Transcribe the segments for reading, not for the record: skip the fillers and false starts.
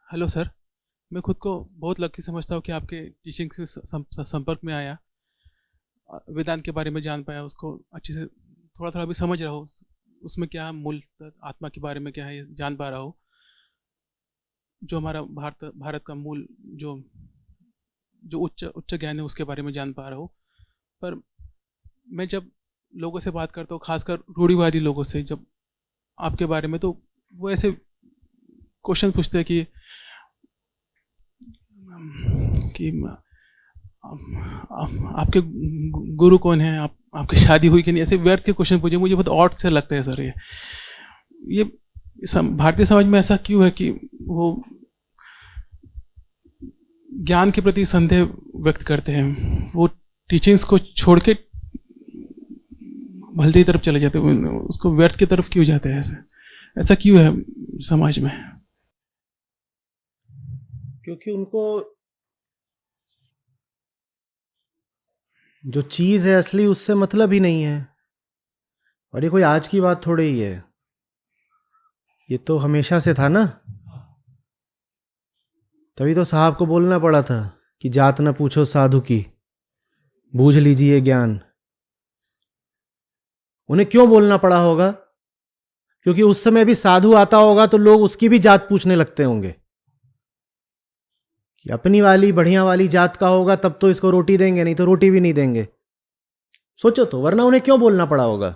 Hello sir. मैं खुद को बहुत लकी समझता हूँ कि आपके टीचिंग से संपर्क में आया, वेदांत के बारे में जान पाया, उसको अच्छे से थोड़ा थोड़ा भी समझ रहा हूँ। उसमें क्या मूल आत्मा के बारे में क्या है ये जान पा रहा हूँ। जो हमारा भारत भारत का मूल जो जो उच्च उच्च ज्ञान है उसके बारे में जान पा रहा हूँ। पर मैं जब लोगों से बात करता हूँ, खासकर रूढ़िवादी लोगों से, जब आपके बारे में, तो वो ऐसे क्वेश्चन पूछते हैं कि आपके गुरु कौन है, आपकी शादी हुई कि नहीं, ऐसे व्यर्थ के क्वेश्चन पूछे। मुझे बहुत ऑड से लगता है सर। ये भारतीय समाज में ऐसा क्यों है कि वो ज्ञान के प्रति संदेह व्यक्त करते हैं, वो टीचिंग्स को छोड़ के भलती तरफ चले जाते हैं, उसको व्यर्थ की तरफ क्यों जाते हैं? ऐसे ऐसा क्यों है समाज में? क्योंकि उनको जो चीज है असली उससे मतलब ही नहीं है। और ये कोई आज की बात थोड़ी ही है, ये तो हमेशा से था ना। तभी तो साहब को बोलना पड़ा था कि जात न पूछो साधु की, बूझ लीजिए ज्ञान। उन्हें क्यों बोलना पड़ा होगा? क्योंकि उस समय भी साधु आता होगा तो लोग उसकी भी जात पूछने लगते होंगे कि अपनी वाली बढ़िया वाली जात का होगा तब तो इसको रोटी देंगे, नहीं तो रोटी भी नहीं देंगे। सोचो तो, वरना उन्हें क्यों बोलना पड़ा होगा?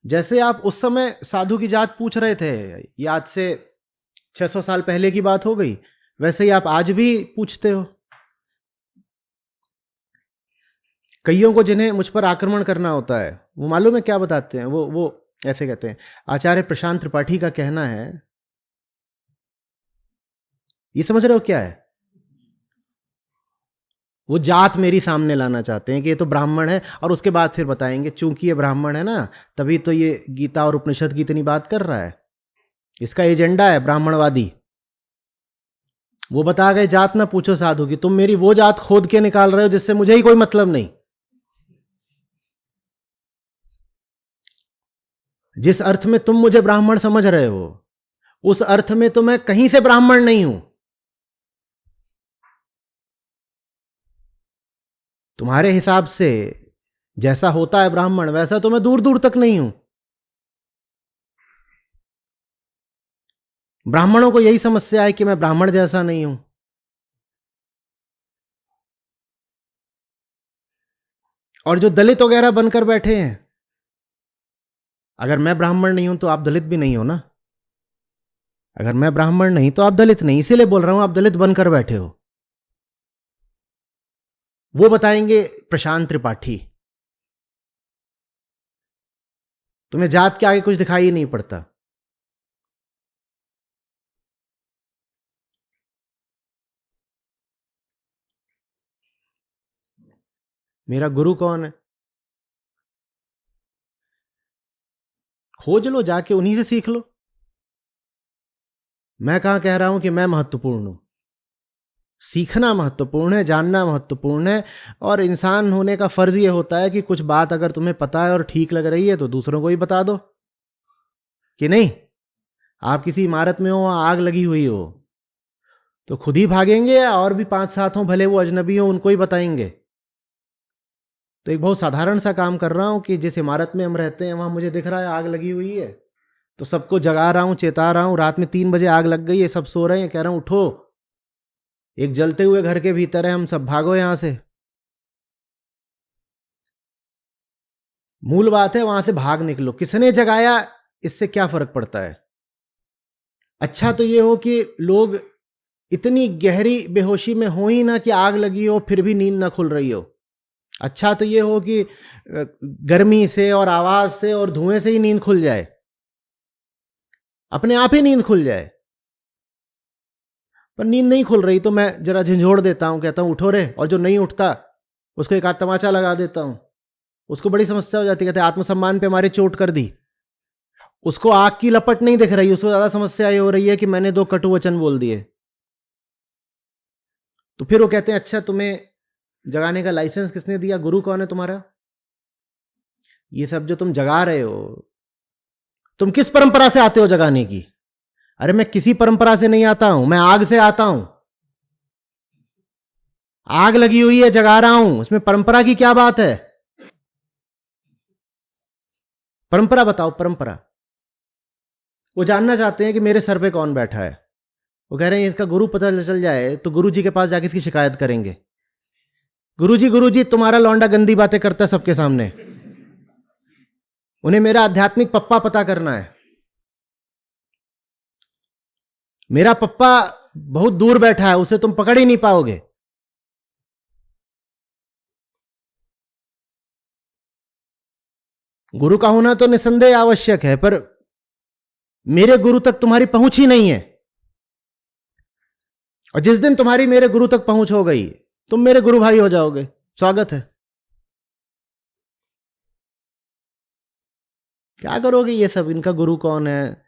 जैसे आप उस समय साधु की जात पूछ रहे थे, ये आज से 600 साल पहले की बात हो गई, वैसे ही आप आज भी पूछते हो। कईयों को जिन्हें मुझ पर आक्रमण करना होता है, वो मालूम है क्या बताते हैं? वो ऐसे कहते हैं, आचार्य प्रशांत त्रिपाठी का कहना है, ये समझ रहे हो क्या है? वो जात मेरी सामने लाना चाहते हैं कि ये तो ब्राह्मण है, और उसके बाद फिर बताएंगे चूंकि ये ब्राह्मण है ना, तभी तो ये गीता और उपनिषद की इतनी बात कर रहा है, इसका एजेंडा है ब्राह्मणवादी। वो बता गए जात ना पूछो साधु की, तुम मेरी वो जात खोद के निकाल रहे हो जिससे मुझे ही कोई मतलब नहीं। जिस अर्थ में तुम मुझे ब्राह्मण समझ रहे हो, उस अर्थ में तो मैं कहीं से ब्राह्मण नहीं हूं। तुम्हारे हिसाब से जैसा होता है ब्राह्मण, वैसा तो मैं दूर दूर तक नहीं हूं। ब्राह्मणों को यही समस्या है कि मैं ब्राह्मण जैसा नहीं हूं। और जो दलित वगैरह बनकर बैठे हैं, अगर मैं ब्राह्मण नहीं हूं तो आप दलित भी नहीं हो ना। अगर मैं ब्राह्मण नहीं तो आप दलित नहीं, इसीलिए बोल रहा हूं आप दलित बनकर बैठे हो। वो बताएंगे प्रशांत त्रिपाठी। तुम्हें जात के आगे कुछ दिखाई ही नहीं पड़ता। मेरा गुरु कौन है? खोज लो जाके, उन्हीं से सीख लो। मैं कहां कह रहा हूं कि मैं महत्वपूर्ण हूं। सीखना महत्वपूर्ण है, जानना महत्वपूर्ण है। और इंसान होने का फर्ज यह होता है कि कुछ बात अगर तुम्हें पता है और ठीक लग रही है तो दूसरों को ही बता दो, कि नहीं। आप किसी इमारत में हो, आग लगी हुई हो, तो खुद ही भागेंगे या और भी 5-7 हों, भले वो अजनबी हो, उनको ही बताएंगे? तो एक बहुत साधारण सा काम कर रहा हूं कि जिस इमारत में हम रहते हैं वहां मुझे दिख रहा है आग लगी हुई है, तो सबको जगा रहा हूं, चेता रहा हूं। रात में 3 बजे आग लग गई है, सब सो रहे हैं, कह रहा हूं उठो, एक जलते हुए घर के भीतर है, हम सब भागो यहां से। मूल बात है वहां से भाग निकलो। किसने जगाया इससे क्या फर्क पड़ता है? अच्छा तो ये हो कि लोग इतनी गहरी बेहोशी में हो ही ना कि आग लगी हो फिर भी नींद ना खुल रही हो। अच्छा तो ये हो कि गर्मी से और आवाज से और धुएं से ही नींद खुल जाए, अपने आप ही नींद खुल जाए। पर नींद नहीं खुल रही तो मैं जरा झंझोड़ देता हूं, कहता हूं उठो रे, और जो नहीं उठता उसको एक आध तमाचा लगा देता हूं। उसको बड़ी समस्या हो जाती है, कहते आत्मसम्मान पे हमारे चोट कर दी। उसको आग की लपट नहीं दिख रही, उसको ज्यादा समस्या ये हो रही है कि मैंने 2 कटु वचन बोल दिए। तो फिर वो कहते हैं अच्छा तुम्हें जगाने का लाइसेंस किसने दिया, गुरु कौन है तुम्हारा? ये सब जो तुम जगा रहे हो, तुम किस परंपरा से आते हो जगाने की? अरे मैं किसी परंपरा से नहीं आता हूं, मैं आग से आता हूं। आग लगी हुई है, जगा रहा हूं, इसमें परंपरा की क्या बात है? परंपरा बताओ, परंपरा। वो जानना चाहते हैं कि मेरे सर पे कौन बैठा है। वो कह रहे हैं इसका गुरु पता चल जाए तो गुरु जी के पास जाके इसकी शिकायत करेंगे। गुरु जी तुम्हारा लौंडा गंदी बातें करता है सबके सामने। उन्हें मेरा आध्यात्मिक पप्पा पता करना है। मेरा पप्पा बहुत दूर बैठा है, उसे तुम पकड़ ही नहीं पाओगे। गुरु का होना तो निसंदेह आवश्यक है, पर मेरे गुरु तक तुम्हारी पहुंच ही नहीं है। और जिस दिन तुम्हारी मेरे गुरु तक पहुंच हो गई, तुम मेरे गुरु भाई हो जाओगे। स्वागत है। क्या करोगे ये सब? इनका गुरु कौन है?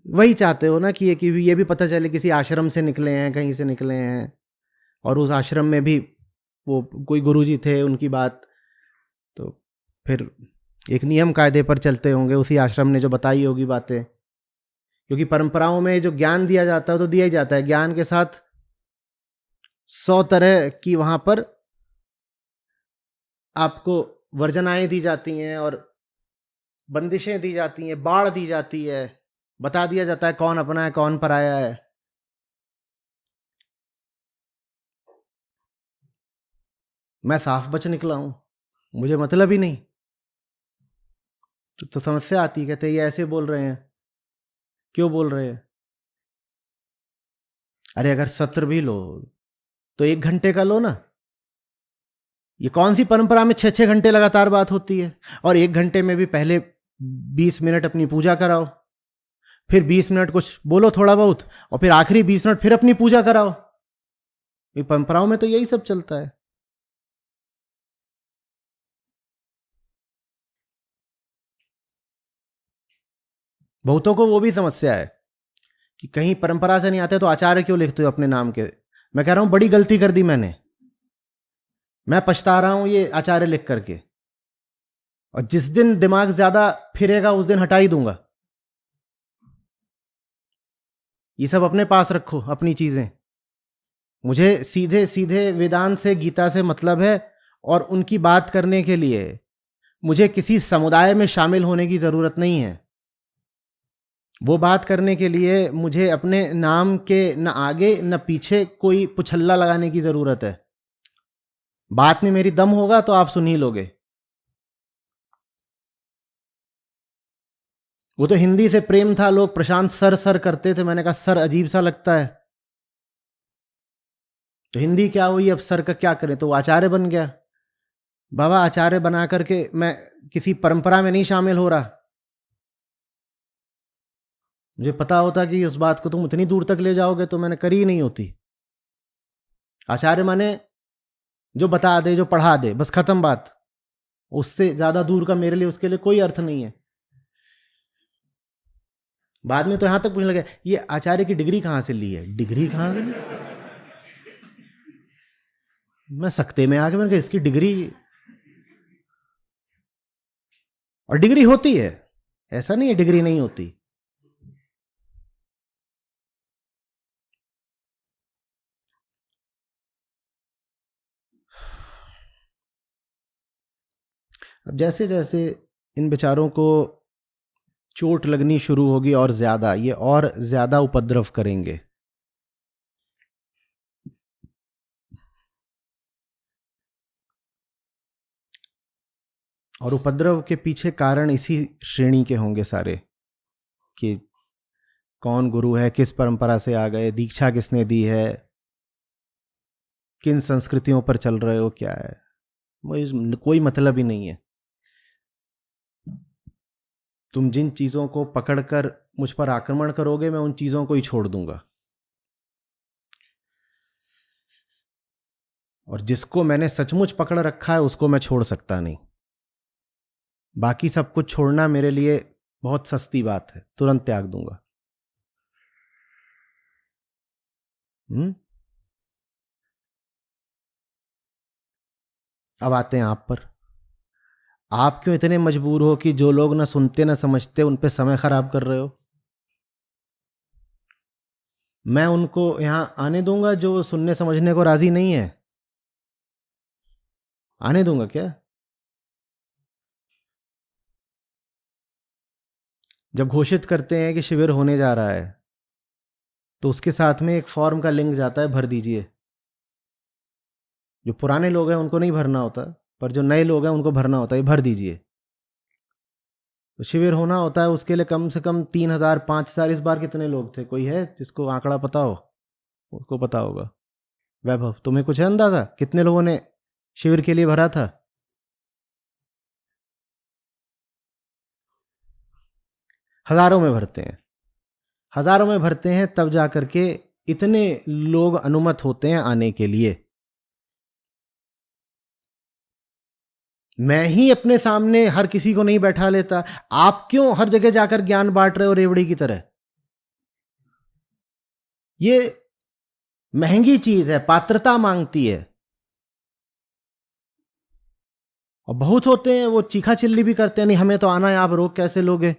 वही चाहते हो ना कि ये भी पता चले किसी आश्रम से निकले हैं, कहीं से निकले हैं, और उस आश्रम में भी वो कोई गुरुजी थे, उनकी बात तो फिर एक नियम कायदे पर चलते होंगे, उसी आश्रम ने जो बताई होगी बातें। क्योंकि परंपराओं में जो ज्ञान दिया जाता है तो दिया ही जाता है, ज्ञान के साथ 100 तरह की वहां पर आपको वर्जनाएं दी जाती हैं और बंदिशें दी जाती हैं, बाढ़ दी जाती है, बता दिया जाता है कौन अपना है कौन पराया है। मैं साफ बच निकला हूं, मुझे मतलब ही नहीं। तो समस्या आती है, कहते ये ऐसे बोल रहे हैं, क्यों बोल रहे हैं? अरे अगर सत्र भी लो तो 1 घंटे का लो ना। ये कौन सी परंपरा में 6-6 घंटे लगातार बात होती है? और 1 घंटे में भी पहले 20 मिनट अपनी पूजा कराओ, फिर 20 मिनट कुछ बोलो थोड़ा बहुत, और फिर आखिरी 20 मिनट फिर अपनी पूजा कराओ। ये परंपराओं में तो यही सब चलता है। बहुतों को वो भी समस्या है कि कहीं परंपरा से नहीं आते तो आचार्य क्यों लिखते हो अपने नाम के। मैं कह रहा हूं बड़ी गलती कर दी मैंने, मैं पछता रहा हूं ये आचार्य लिख करके। और जिस दिन दिमाग ज्यादा फिरेगा उस दिन हटा ही दूंगा। ये सब अपने पास रखो, अपनी चीजें। मुझे सीधे सीधे वेदांत से, गीता से मतलब है, और उनकी बात करने के लिए मुझे किसी समुदाय में शामिल होने की जरूरत नहीं है। वो बात करने के लिए मुझे अपने नाम के न आगे न पीछे कोई पुछल्ला लगाने की जरूरत है। बात में मेरी दम होगा तो आप सुन ही लोगे। वो तो हिंदी से प्रेम था, लोग प्रशांत सर सर करते थे, मैंने कहा सर अजीब सा लगता है, तो हिंदी क्या हुई, अब सर का क्या करें, तो वो आचार्य बन गया। बाबा आचार्य बना करके मैं किसी परंपरा में नहीं शामिल हो रहा। मुझे पता होता कि इस बात को तुम इतनी दूर तक ले जाओगे तो मैंने करी ही नहीं होती। आचार्य माने जो बता दे, जो पढ़ा दे, बस खत्म बात। उससे ज्यादा दूर का मेरे लिए, उसके लिए कोई अर्थ नहीं है। बाद में तो यहां तक पूछने लगे ये आचार्य की डिग्री कहां से ली है। डिग्री कहां से? मैं सकते में आके मैंने कहा इसकी डिग्री, और डिग्री होती है, ऐसा नहीं है डिग्री नहीं होती। अब जैसे जैसे इन बेचारों को चोट लगनी शुरू होगी और ज्यादा, ये और ज्यादा उपद्रव करेंगे। और उपद्रव के पीछे कारण इसी श्रेणी के होंगे सारे, कि कौन गुरु है, किस परंपरा से आ गए, दीक्षा किसने दी है, किन संस्कृतियों पर चल रहे हो, क्या है, मुझे कोई मतलब ही नहीं है। तुम जिन चीजों को पकड़कर मुझ पर आक्रमण करोगे, मैं उन चीजों को ही छोड़ दूंगा। और जिसको मैंने सचमुच पकड़ रखा है उसको मैं छोड़ सकता नहीं। बाकी सब कुछ छोड़ना मेरे लिए बहुत सस्ती बात है, तुरंत त्याग दूंगा। अब आते हैं आप पर। आप क्यों इतने मजबूर हो कि जो लोग ना सुनते ना समझते उन पे समय खराब कर रहे हो? मैं उनको यहां आने दूंगा जो सुनने समझने को राजी नहीं है? आने दूंगा क्या? जब घोषित करते हैं कि शिविर होने जा रहा है तो उसके साथ में एक फॉर्म का लिंक जाता है, भर दीजिए। जो पुराने लोग हैं उनको नहीं भरना होता, पर जो नए लोग हैं उनको भरना होता है, भर दीजिए। तो शिविर होना होता है, उसके लिए कम से कम 3,000 5,000। इस बार कितने लोग थे? कोई है जिसको आंकड़ा पता हो? उसको पता होगा। वैभव, तुम्हें कुछ है अंदाजा कितने लोगों ने शिविर के लिए भरा था? हजारों में भरते हैं, हजारों में भरते हैं, तब जाकर के इतने लोग अनुमत होते हैं आने के लिए। मैं ही अपने सामने हर किसी को नहीं बैठा लेता, आप क्यों हर जगह जाकर ज्ञान बांट रहे हो रेवड़ी की तरह? ये महंगी चीज है, पात्रता मांगती है। और बहुत होते हैं वो चीखा चिल्ली भी करते हैं, नहीं हमें तो आना है, आप रोक कैसे लोगे?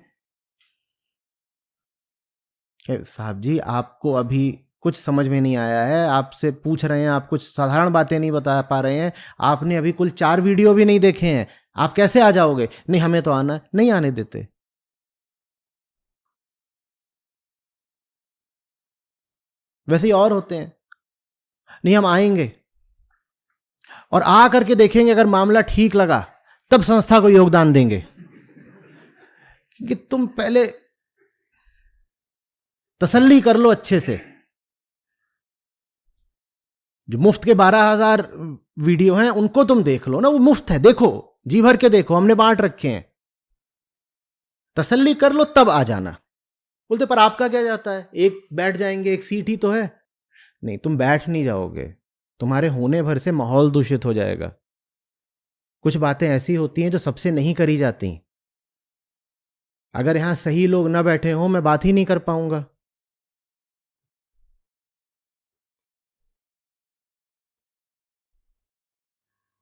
साहब जी, आपको अभी कुछ समझ में नहीं आया है, आपसे पूछ रहे हैं, आप कुछ साधारण बातें नहीं बता पा रहे हैं। आपने अभी कुल 4 वीडियो भी नहीं देखे हैं, आप कैसे आ जाओगे? नहीं हमें तो आना है, नहीं आने देते। वैसे ही और होते हैं, नहीं हम आएंगे और आ करके देखेंगे, अगर मामला ठीक लगा तब संस्था को योगदान देंगे। कि तुम पहले तसल्ली कर लो अच्छे से। जो मुफ्त के 12,000 वीडियो हैं उनको तुम देख लो ना, वो मुफ्त है, देखो जी भर के देखो, हमने बांट रखे हैं। तसल्ली कर लो तब आ जाना। बोलते पर आपका क्या जाता है, एक बैठ जाएंगे, एक सीट ही तो है। नहीं, तुम बैठ नहीं जाओगे, तुम्हारे होने भर से माहौल दूषित हो जाएगा। कुछ बातें ऐसी होती हैं जो सबसे नहीं करी जाती। अगर यहां सही लोग ना बैठे हो, मैं बात ही नहीं कर पाऊंगा।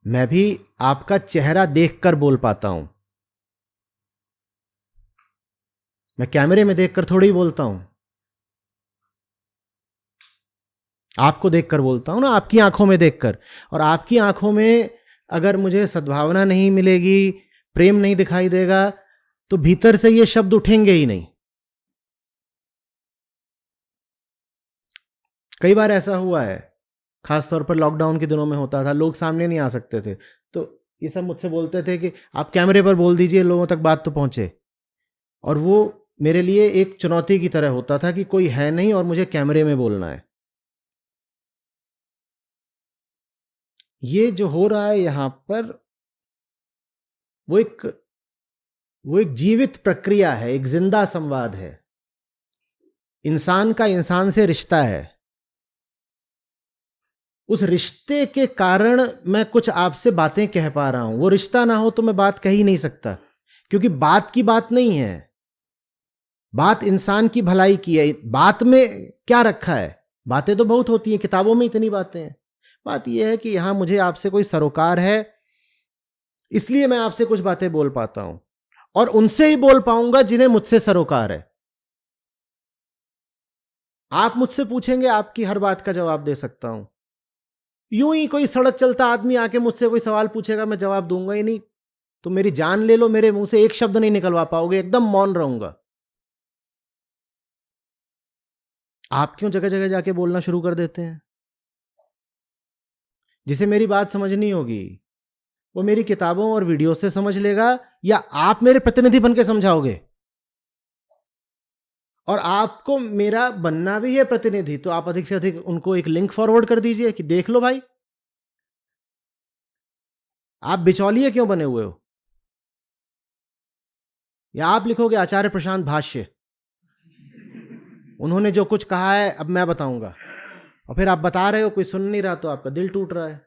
मैं भी आपका चेहरा देखकर बोल पाता हूं, मैं कैमरे में देखकर थोड़ी ही बोलता हूं। आपको देखकर बोलता हूं ना, आपकी आंखों में देखकर। और आपकी आंखों में अगर मुझे सद्भावना नहीं मिलेगी, प्रेम नहीं दिखाई देगा, तो भीतर से ये शब्द उठेंगे ही नहीं। कई बार ऐसा हुआ है, खासतौर पर लॉकडाउन के दिनों में होता था, लोग सामने नहीं आ सकते थे, तो ये सब मुझसे बोलते थे कि आप कैमरे पर बोल दीजिए, लोगों तक बात तो पहुंचे। और वो मेरे लिए एक चुनौती की तरह होता था कि कोई है नहीं और मुझे कैमरे में बोलना है। ये जो हो रहा है यहां पर, वो एक जीवित प्रक्रिया है, एक जिंदा संवाद है। इंसान का इंसान से रिश्ता है। उस रिश्ते के कारण मैं कुछ आपसे बातें कह पा रहा हूं। वो रिश्ता ना हो तो मैं बात कह ही नहीं सकता, क्योंकि बात की बात नहीं है, बात इंसान की भलाई की है। बात में क्या रखा है? बातें तो बहुत होती हैं, किताबों में इतनी बातें हैं। बात यह है कि यहां मुझे आपसे कोई सरोकार है, इसलिए मैं आपसे कुछ बातें बोल पाता हूं, और उनसे ही बोल पाऊंगा जिन्हें मुझसे सरोकार है। आप मुझसे पूछेंगे, आपकी हर बात का जवाब दे सकता हूं। यूं ही कोई सड़क चलता आदमी आके मुझसे कोई सवाल पूछेगा, मैं जवाब दूंगा ही नहीं। तो मेरी जान ले लो, मेरे मुंह से एक शब्द नहीं निकलवा पाओगे, एकदम मौन रहूंगा। आप क्यों जगह जगह जाके बोलना शुरू कर देते हैं? जिसे मेरी बात समझनी होगी वो मेरी किताबों और वीडियो से समझ लेगा, या आप मेरे प्रतिनिधि बन के समझाओगे? और आपको मेरा बनना भी है प्रतिनिधि, तो आप अधिक से अधिक उनको एक लिंक फॉरवर्ड कर दीजिए कि देख लो भाई। आप बिचौलिए क्यों बने हुए हो? या आप लिखोगे आचार्य प्रशांत भाष्य, उन्होंने जो कुछ कहा है अब मैं बताऊंगा, और फिर आप बता रहे हो, कोई सुन नहीं रहा तो आपका दिल टूट रहा है।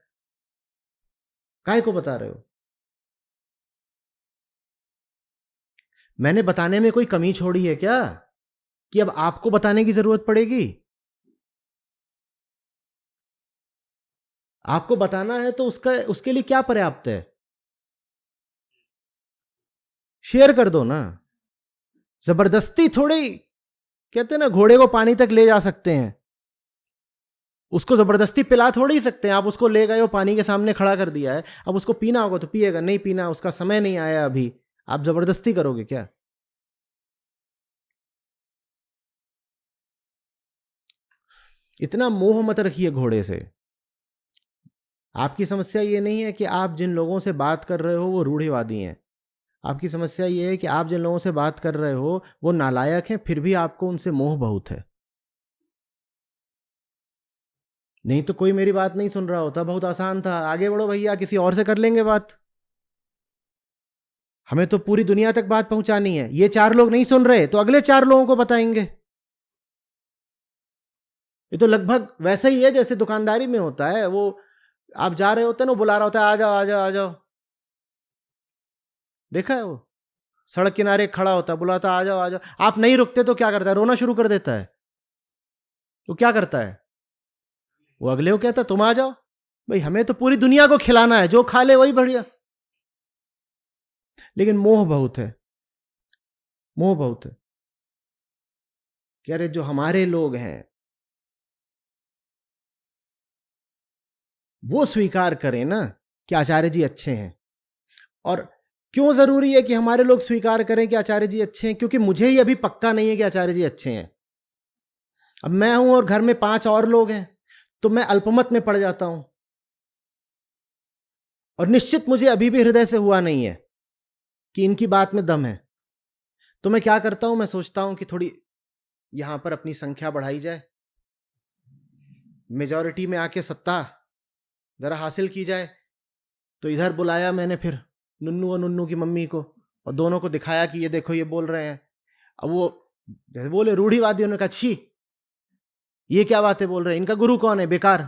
काहे को बता रहे हो? मैंने बताने में कोई कमी छोड़ी है क्या कि अब आपको बताने की जरूरत पड़ेगी? आपको बताना है तो उसके लिए क्या पर्याप्त है? शेयर कर दो ना। जबरदस्ती थोड़ी, कहते हैं ना घोड़े को पानी तक ले जा सकते हैं, उसको जबरदस्ती पिला थोड़ी ही सकते हैं। आप उसको ले गए हो, पानी के सामने खड़ा कर दिया है, अब उसको पीना होगा तो पिएगा, नहीं पीना उसका समय नहीं आया अभी, आप जबरदस्ती करोगे क्या? इतना मोह मत रखिए घोड़े से। आपकी समस्या ये नहीं है कि आप जिन लोगों से बात कर रहे हो वो रूढ़िवादी हैं। आपकी समस्या ये है कि आप जिन लोगों से बात कर रहे हो वो नालायक हैं, फिर भी आपको उनसे मोह बहुत है। नहीं तो कोई मेरी बात नहीं सुन रहा होता, बहुत आसान था, आगे बढ़ो भैया, किसी और से कर लेंगे बात। हमें तो पूरी दुनिया तक बात पहुंचानी है। ये 4 लोग नहीं सुन रहे तो अगले 4 लोगों को बताएंगे। ये तो लगभग वैसा ही है जैसे दुकानदारी में होता है। वो आप जा रहे होते हैं ना, बुला रहा होता है, आ जाओ आ जाओ आ जाओ। देखा है? वो सड़क किनारे खड़ा होता है, बुलाता आ जाओ आ जाओ। आप नहीं रुकते तो क्या करता है? रोना शुरू कर देता है। तो क्या करता है वो? अगले को कहता है तुम आ जाओ। भाई हमें तो पूरी दुनिया को खिलाना है, जो खा ले वही बढ़िया। लेकिन मोह बहुत है, मोह बहुत है कि अरे जो हमारे लोग हैं वो स्वीकार करें ना कि आचार्य जी अच्छे हैं। और क्यों जरूरी है कि हमारे लोग स्वीकार करें कि आचार्य जी अच्छे हैं? क्योंकि मुझे ही अभी पक्का नहीं है कि आचार्य जी अच्छे हैं। अब मैं हूं और घर में 5 और लोग हैं तो मैं अल्पमत में पड़ जाता हूं, और निश्चित मुझे अभी भी हृदय से हुआ नहीं है कि इनकी बात में दम है। तो मैं क्या करता हूं, मैं सोचता हूं कि थोड़ी यहां पर अपनी संख्या बढ़ाई जाए, मेजॉरिटी में आके सत्ता जरा हासिल की जाए। तो इधर बुलाया मैंने फिर नुन्नू और नुन्नू की मम्मी को, और दोनों को दिखाया कि ये देखो ये बोल रहे हैं। अब वो जैसे बोले रूढ़िवादियों ने कहा छी, ये क्या बातें बोल रहे हैं, इनका गुरु कौन है, बेकार।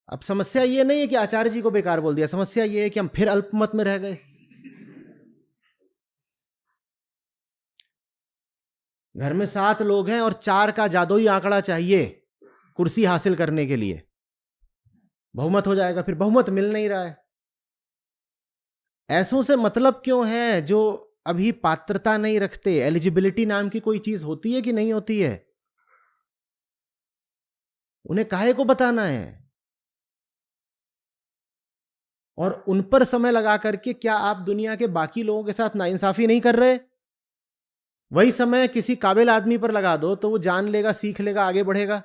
अब समस्या ये नहीं है कि आचार्य जी को बेकार बोल दिया, समस्या ये है कि हम फिर अल्पमत में रह गए। घर में 7 लोग हैं और 4 का जादुई आंकड़ा चाहिए कुर्सी हासिल करने के लिए, बहुमत हो जाएगा। फिर बहुमत मिल नहीं रहा है। ऐसों से मतलब क्यों है जो अभी पात्रता नहीं रखते? एलिजिबिलिटी नाम की कोई चीज होती है कि नहीं होती है? उन्हें काहे को बताना है? और उन पर समय लगा करके क्या आप दुनिया के बाकी लोगों के साथ नाइंसाफी नहीं कर रहे? वही समय किसी काबिल आदमी पर लगा दो तो वो जान लेगा, सीख लेगा, आगे बढ़ेगा।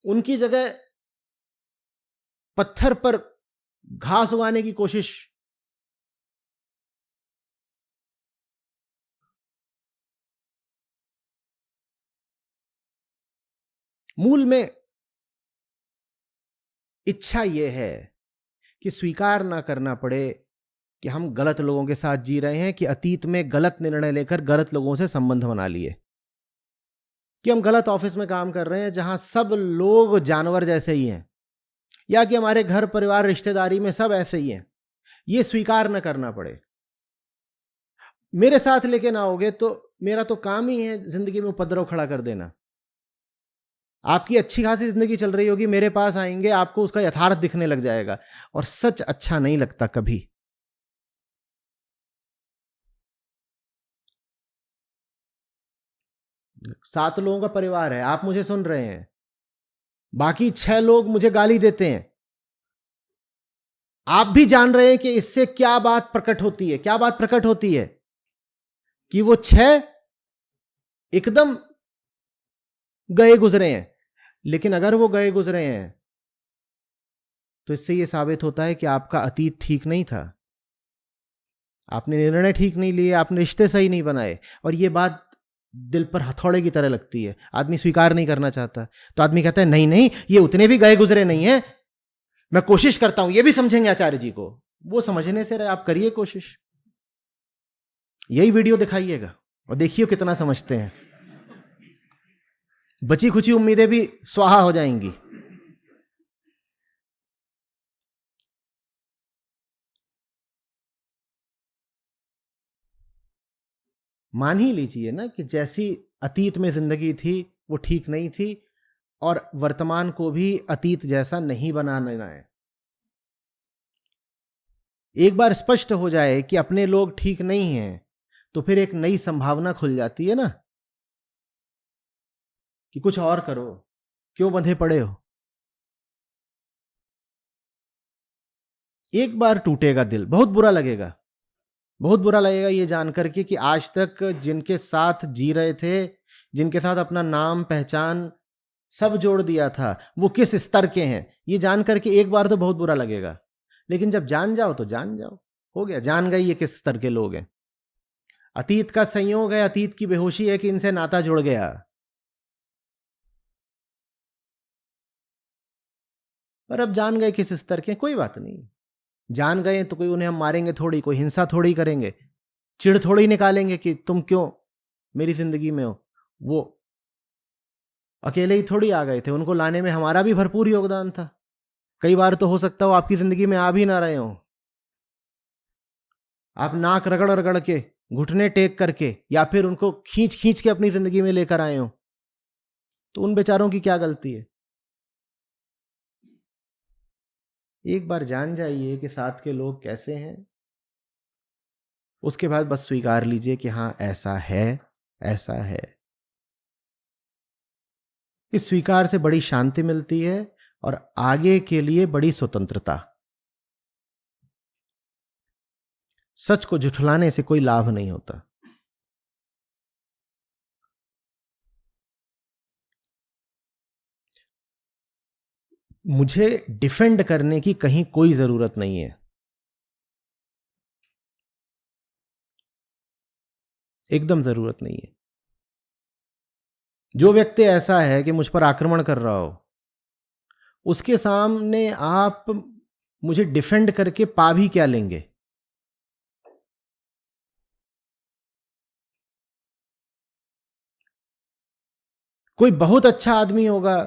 उनकी जगह पत्थर पर घास उगाने की कोशिश। मूल में इच्छा यह है कि स्वीकार ना करना पड़े कि हम गलत लोगों के साथ जी रहे हैं, कि अतीत में गलत निर्णय लेकर गलत लोगों से संबंध बना लिए, कि हम गलत ऑफिस में काम कर रहे हैं जहां सब लोग जानवर जैसे ही हैं, या कि हमारे घर परिवार रिश्तेदारी में सब ऐसे ही हैं। ये स्वीकार न करना पड़े। मेरे साथ लेके ना होगे तो मेरा तो काम ही है जिंदगी में उपद्रव खड़ा कर देना। आपकी अच्छी खासी जिंदगी चल रही होगी, मेरे पास आएंगे, आपको उसका यथार्थ दिखने लग जाएगा, और सच अच्छा नहीं लगता कभी। 7 लोगों का परिवार है, आप मुझे सुन रहे हैं, बाकी 6 लोग मुझे गाली देते हैं। आप भी जान रहे हैं कि इससे क्या बात प्रकट होती है? क्या बात प्रकट होती है कि वो 6 एकदम गए गुजरे हैं। लेकिन अगर वो गए गुजरे हैं तो इससे यह साबित होता है कि आपका अतीत ठीक नहीं था, आपने निर्णय ठीक नहीं लिए, आपने रिश्ते सही नहीं बनाए। और ये बात दिल पर हथौड़े की तरह लगती है, आदमी स्वीकार नहीं करना चाहता। तो आदमी कहता है नहीं नहीं, ये उतने भी गए गुजरे नहीं है, मैं कोशिश करता हूं, ये भी समझेंगे आचार्य जी को। वो समझने से रहे, आप करिए कोशिश, यही वीडियो दिखाइएगा और देखिए कितना समझते हैं। बची खुची उम्मीदें भी स्वाहा हो जाएंगी। मान ही लीजिए ना कि जैसी अतीत में जिंदगी थी वो ठीक नहीं थी, और वर्तमान को भी अतीत जैसा नहीं बनाना है। एक बार स्पष्ट हो जाए कि अपने लोग ठीक नहीं हैं तो फिर एक नई संभावना खुल जाती है ना। कि कुछ और करो, क्यों बंधे पड़े हो। एक बार टूटेगा दिल, बहुत बुरा लगेगा, बहुत बुरा लगेगा ये जानकर के कि आज तक जिनके साथ जी रहे थे, जिनके साथ अपना नाम पहचान सब जोड़ दिया था, वो किस स्तर के हैं। ये जान करके एक बार तो बहुत बुरा लगेगा, लेकिन जब जान जाओ तो जान जाओ, हो गया, जान गई ये किस स्तर के लोग हैं। अतीत का संयोग है, अतीत की बेहोशी है कि इनसे नाता जुड़ गया, पर अब जान गए किस स्तर के, कोई बात नहीं। जान गए तो कोई उन्हें हम मारेंगे थोड़ी, कोई हिंसा थोड़ी करेंगे, चिढ़ थोड़ी निकालेंगे कि तुम क्यों मेरी जिंदगी में हो। वो अकेले ही थोड़ी आ गए थे, उनको लाने में हमारा भी भरपूर योगदान था। कई बार तो हो सकता हो आपकी जिंदगी में आ भी ना रहे हो, आप नाक रगड़ रगड़ के, घुटने टेक करके, या फिर उनको खींच खींच के अपनी जिंदगी में लेकर आए हो, तो उन बेचारों की क्या गलती है। एक बार जान जाइए कि साथ के लोग कैसे हैं, उसके बाद बस स्वीकार लीजिए कि हाँ ऐसा है, ऐसा है। इस स्वीकार से बड़ी शांति मिलती है और आगे के लिए बड़ी स्वतंत्रता। सच को झुठलाने से कोई लाभ नहीं होता। मुझे डिफेंड करने की कहीं कोई जरूरत नहीं है, एकदम जरूरत नहीं है। जो व्यक्ति ऐसा है कि मुझ पर आक्रमण कर रहा हो, उसके सामने आप मुझे डिफेंड करके पा भी क्या लेंगे। कोई बहुत अच्छा आदमी होगा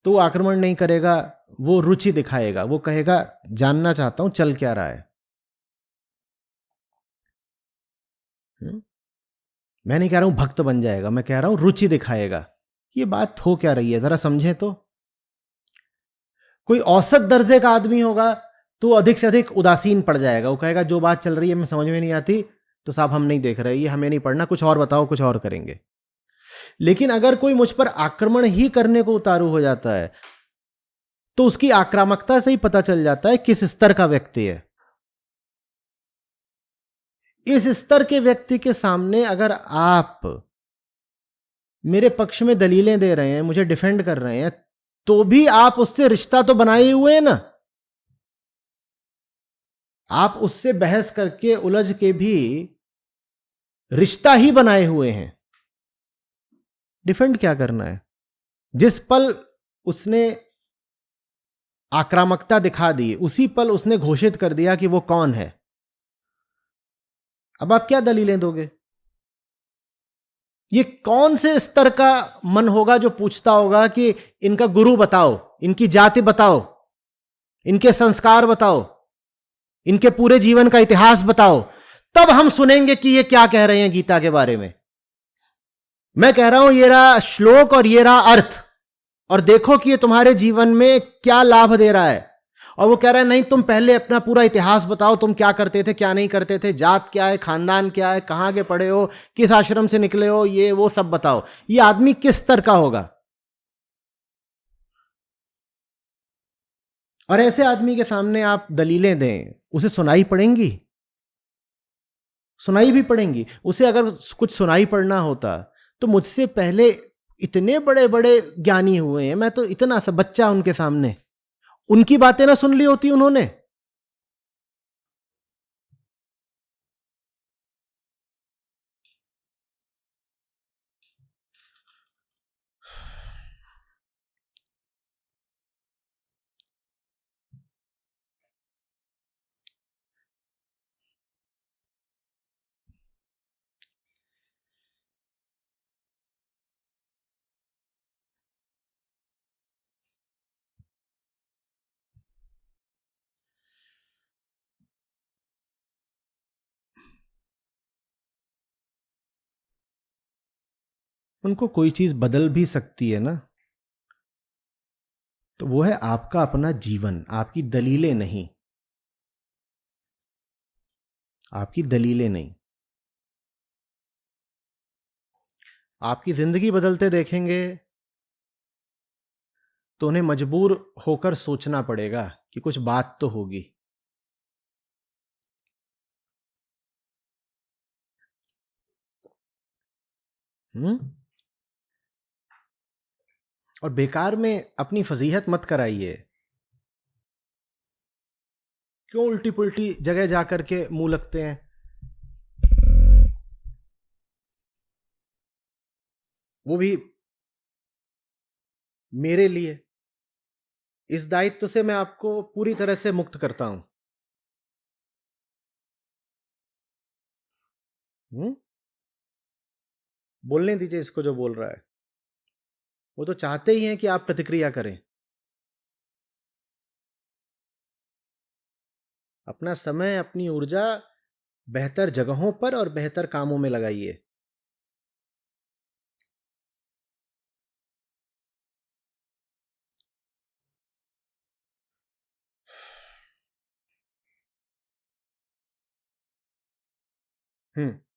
तो वो आक्रमण नहीं करेगा, वो रुचि दिखाएगा, वो कहेगा जानना चाहता हूं चल क्या रहा है। मैं नहीं कह रहा हूं भक्त बन जाएगा, मैं कह रहा हूं रुचि दिखाएगा। ये बात हो क्या रही है जरा समझें तो। कोई औसत दर्जे का आदमी होगा तो अधिक से अधिक उदासीन पड़ जाएगा, वो कहेगा जो बात चल रही है मैं समझ में नहीं आती तो साहब हम नहीं देख रहे, ये हमें नहीं पढ़ना, कुछ और बताओ, कुछ और करेंगे। लेकिन अगर कोई मुझ पर आक्रमण ही करने को उतारू हो जाता है तो उसकी आक्रामकता से ही पता चल जाता है किस स्तर का व्यक्ति है। इस स्तर के व्यक्ति के सामने अगर आप मेरे पक्ष में दलीलें दे रहे हैं, मुझे डिफेंड कर रहे हैं, तो भी आप उससे रिश्ता तो बनाए हुए हैं ना। आप उससे बहस करके उलझ के भी रिश्ता ही बनाए हुए हैं। डिफेंड क्या करना है। जिस पल उसने आक्रामकता दिखा दी उसी पल उसने घोषित कर दिया कि वो कौन है। अब आप क्या दलीलें दोगे। ये कौन से स्तर का मन होगा जो पूछता होगा कि इनका गुरु बताओ, इनकी जाति बताओ, इनके संस्कार बताओ, इनके पूरे जीवन का इतिहास बताओ, तब हम सुनेंगे कि ये क्या कह रहे हैं गीता के बारे में। मैं कह रहा हूं ये रहा श्लोक और ये रहा अर्थ, और देखो कि ये तुम्हारे जीवन में क्या लाभ दे रहा है। और वो कह रहा है नहीं तुम पहले अपना पूरा इतिहास बताओ, तुम क्या करते थे क्या नहीं करते थे, जात क्या है, खानदान क्या है, कहां के पढ़े हो, किस आश्रम से निकले हो, ये वो सब बताओ। ये आदमी किस स्तर का होगा। और ऐसे आदमी के सामने आप दलीलें दें, उसे सुनाई पड़ेंगी, सुनाई भी पड़ेंगी। उसे अगर कुछ सुनाई पड़ना होता तो मुझसे पहले इतने बड़े बड़े ज्ञानी हुए हैं, मैं तो इतना सा बच्चा उनके सामने, उनकी बातें ना सुन ली होती उन्होंने। उनको कोई चीज बदल भी सकती है ना, तो वो है आपका अपना जीवन, आपकी दलीलें नहीं, आपकी दलीलें नहीं। आपकी जिंदगी बदलते देखेंगे तो उन्हें मजबूर होकर सोचना पड़ेगा कि कुछ बात तो होगी। हम्म। और बेकार में अपनी फजीहत मत कराइए। क्यों उल्टी पुल्टी जगह जाकर के मुंह लगते हैं? वो भी मेरे लिए। इस दायित्व से मैं आपको पूरी तरह से मुक्त करता हूं। हम्म। बोलने दीजिए इसको जो बोल रहा है। वो तो चाहते ही हैं कि आप प्रतिक्रिया करें। अपना समय, अपनी ऊर्जा बेहतर जगहों पर और बेहतर कामों में लगाइए। हम्म।